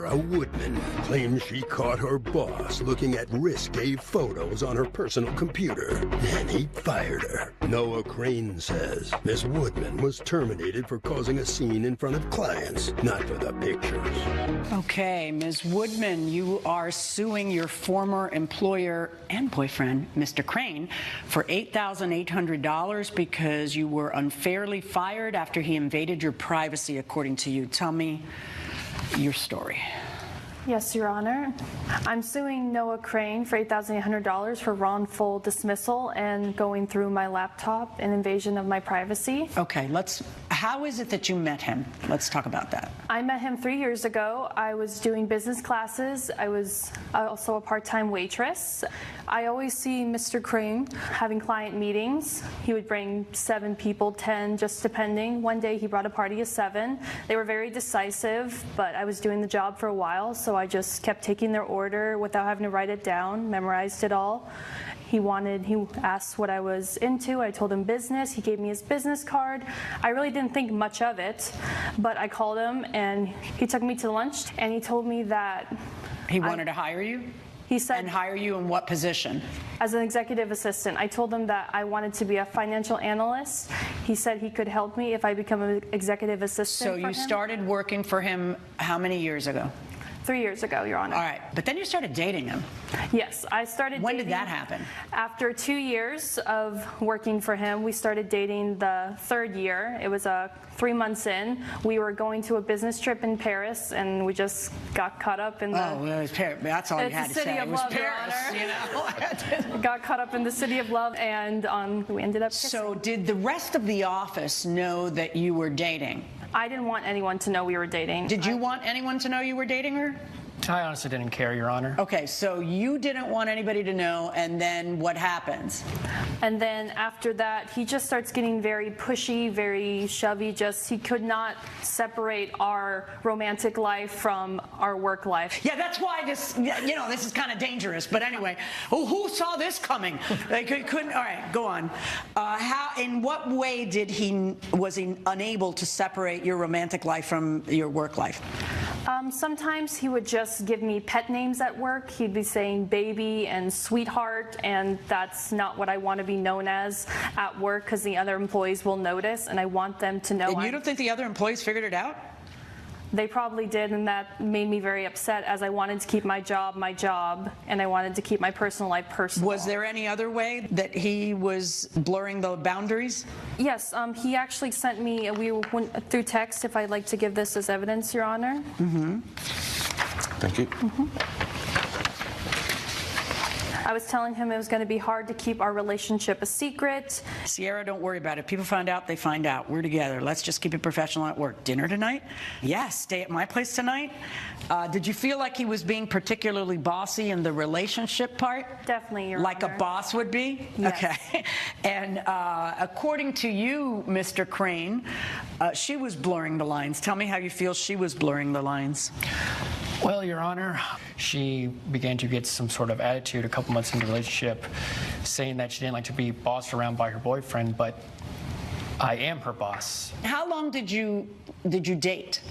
Sierra Woodman claims she caught her boss looking at risque photos on her personal computer, and he fired her. Noah Crane says Miss Woodman was terminated for causing a scene in front of clients, not for the pictures. Okay, Ms. Woodman, you are suing your former employer and boyfriend, Mr. Crane, for $8,800 because you were unfairly fired after he invaded your privacy, according to you. Tell me your story. Yes, Your Honor. I'm suing Noah Crane for $8,800 for wrongful dismissal and going through my laptop and invasion of my privacy. Okay, how is it that you met him? Let's talk about that. I met him 3 years ago. I was doing business classes. I was also a part-time waitress. I always see Mr. Crane having client meetings. He would bring 7 people, 10, just depending. One day he brought a party of 7. They were very decisive, but I was doing the job for a while, so I just kept taking their order without having to write it down, memorized it all. He asked what I was into. I told him business. He gave me his business card. I really didn't think much of it, but I called him and he took me to lunch and he told me that he wanted to hire you? He said, and hire you in what position? As an executive assistant. I told him that I wanted to be a financial analyst. He said he could help me if I become an executive assistant. So you started working for him how many years ago? 3 years ago, Your Honor. All right, but then you started dating him. Yes, I started When dating. did that happen? After 2 years of working for him, we started dating the 3rd year. It was 3 months in. We were going to a business trip in Paris, and we just got caught up in the... Oh, well, it was Paris. That's all you had to say. It was Paris, you know. Got caught up in the city of love, and we ended up kissing. So did the rest of the office know that you were dating? I didn't want anyone to know we were dating. Did you want anyone to know you were dating her? I honestly didn't care, Your Honor. Okay, so you didn't want anybody to know, and then what happens? And then after that, he just starts getting very pushy, very shovey. He could not separate our romantic life from our work life. Yeah, that's why this is kind of dangerous. But anyway, who saw this coming? They couldn't. All right, go on. In what way was he unable to separate your romantic life from your work life? Sometimes he would just give me pet names at work. He'd be saying baby and sweetheart, and that's not what I want to be known as at work because the other employees will notice, and I want them to know. And you don't think the other employees figured it out? They probably did, and that made me very upset as I wanted to keep my job, and I wanted to keep my personal life personal. Was there any other way that he was blurring the boundaries? Yes, he actually sent me, we went through text, if I'd like to give this as evidence, Your Honor. Mm-hmm. Thank you. Mm-hmm. I was telling him it was going to be hard to keep our relationship a secret. Sierra, don't worry about it. People find out, they find out. We're together. Let's just keep it professional at work. Dinner tonight? Yes. Stay at my place tonight? Did you feel like he was being particularly bossy in the relationship part? Definitely, Your Like Honor. a boss would be? Yes. Okay. And according to you, Mr. Crane, she was blurring the lines. Tell me how you feel she was blurring the lines. Well, Your Honor, she began to get some sort of attitude a couple months into the relationship, saying that she didn't like to be bossed around by her boyfriend, but I am her boss. How long did you date?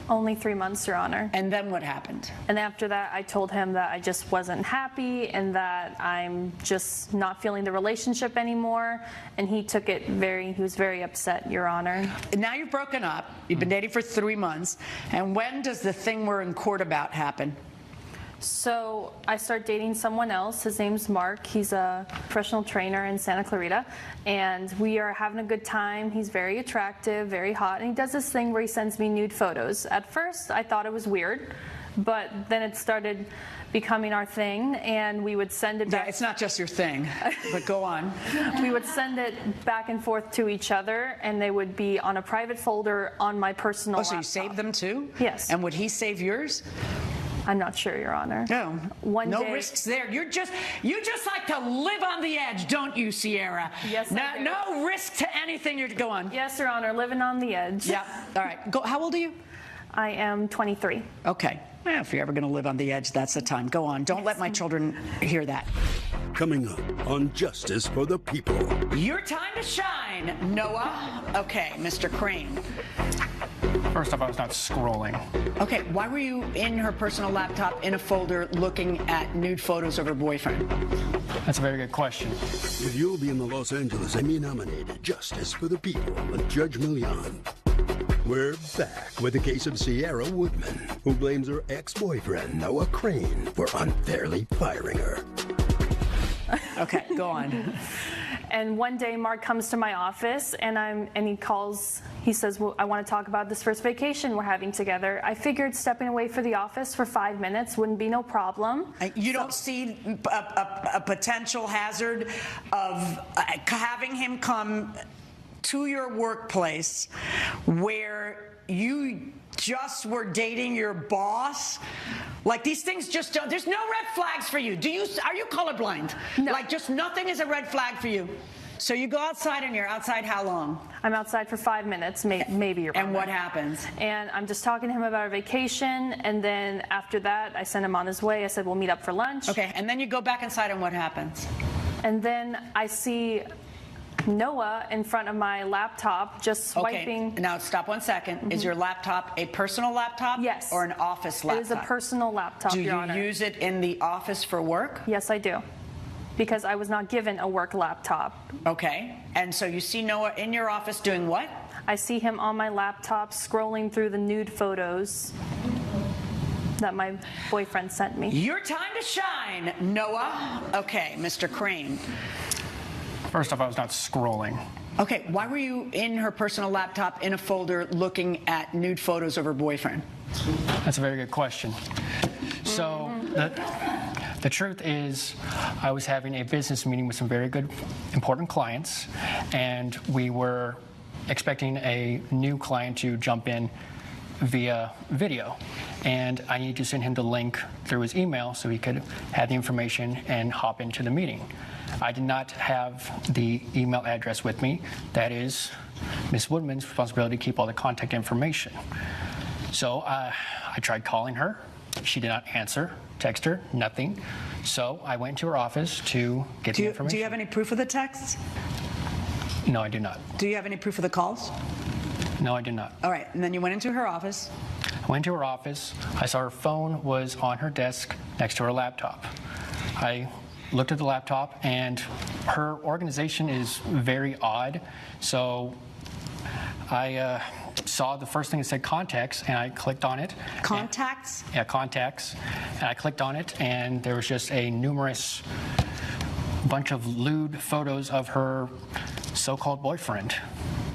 Only 3 months, Your Honor. And then what happened? And after that, I told him that I just wasn't happy and that I'm just not feeling the relationship anymore. And he took it he was very upset, Your Honor. And now you've broken up. You've been dating for 3 months. And when does the thing we're in court about happen? So I start dating someone else. His name's Mark. He's a professional trainer in Santa Clarita. And we are having a good time. He's very attractive, very hot. And he does this thing where he sends me nude photos. At first, I thought it was weird. But then it started becoming our thing. And we would send it back. Yeah, it's not just your thing. But go on. We would send it back and forth to each other. And they would be on a private folder on my personal laptop. So you saved them too? Yes. And would he save yours? I'm not sure, Your Honor. No. No risks there. You just like to live on the edge, don't you, Sierra? Yes, I do. No risk to anything. Go on. Yes, Your Honor. Living on the edge. Yeah. All right. Go. How old are you? I am 23. Okay. Well, if you're ever going to live on the edge, that's the time. Go on. Don't let my children hear that. Coming up on Justice for the People. Your time to shine, Noah. Okay, Mr. Crane. First off, I was not scrolling. Okay, why were you in her personal laptop in a folder looking at nude photos of her boyfriend? That's a very good question. You'll be in the Los Angeles Emmy-nominated Justice for the People with Judge Milian. We're back with the case of Sierra Woodman, who blames her ex-boyfriend, Noah Crane, for unfairly firing her. Okay, go on. And one day Mark comes to my office and he says, well, I want to talk about this first vacation we're having together. I figured stepping away for the office for 5 minutes wouldn't be no problem. You don't see a potential hazard of having him come to your workplace where you just were dating your boss? Like, these things just don't, there's no red flags for you. Are you colorblind? No. Like, just nothing is a red flag for you. So you go outside, and you're outside how long? I'm outside for 5 minutes, maybe. And what happens? And I'm just talking to him about our vacation, and then after that, I sent him on his way. I said, we'll meet up for lunch. Okay, and then you go back inside, and what happens? And then I see Noah in front of my laptop just swiping. Okay, now stop 1 second. Mm-hmm. Is your laptop a personal laptop? Yes. Or an office laptop? It is a personal laptop, Your Honor. Do you use it in the office for work? Yes, I do. Because I was not given a work laptop. Okay, and so you see Noah in your office doing what? I see him on my laptop scrolling through the nude photos that my boyfriend sent me. Your time to shine, Noah. Okay, Mr. Crane. First off, I was not scrolling. Okay, why were you in her personal laptop in a folder looking at nude photos of her boyfriend? That's a very good question. So the truth is, I was having a business meeting with some very good, important clients, and we were expecting a new client to jump in via video. And I needed to send him the link through his email so he could have the information and hop into the meeting. I did not have the email address with me. That is Ms. Woodman's responsibility to keep all the contact information. So I tried calling her. She did not answer. Text her, nothing. So I went to her office to get the information. Do you have any proof of the texts? No, I do not. Do you have any proof of the calls? No, I do not. All right, and then you went into her office. I went to her office. I saw her phone was on her desk next to her laptop. I looked at the laptop, and her organization is very odd. So I saw the first thing that said contacts, and I clicked on it. Contacts? Yeah, contacts. And I clicked on it, and there was just a numerous bunch of lewd photos of her so-called boyfriend.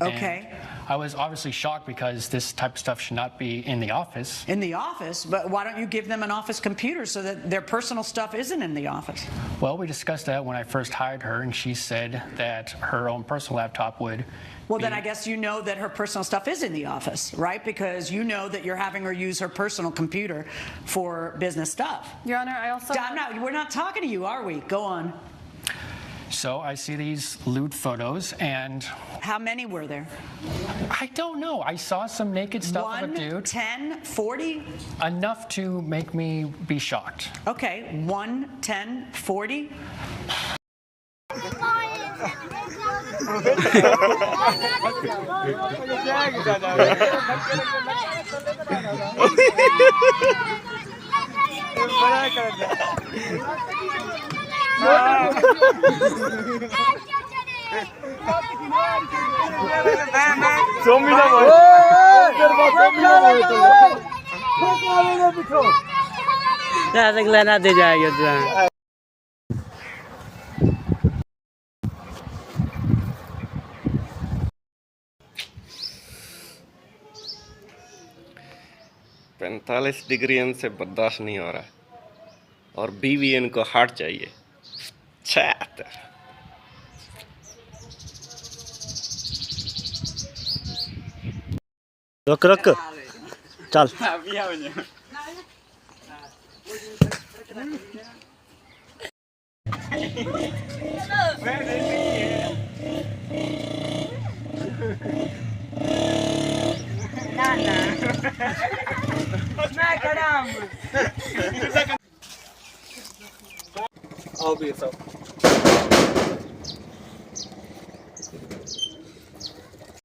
Okay. And I was obviously shocked because this type of stuff should not be in the office. In the office? But why don't you give them an office computer so that their personal stuff isn't in the office? Well, we discussed that when I first hired her, and she said that her own personal laptop would. Well, then I guess you know that her personal stuff is in the office, right? Because you know that you're having her use her personal computer for business stuff. Your Honor, I also... We're not talking to you, are we? Go on. So I see these lewd photos, and... How many were there? I don't know. I saw some naked stuff of a dude. 1, 10, 40? Enough to make me be shocked. Okay, 1, 10, 40? लेना दे जाएगा। पैंतालीस degree इनसे बर्दाश्त नहीं हो रहा और बीवी इनको हार्ट चाहिए। छात रुक रुक चल I'll be it. So.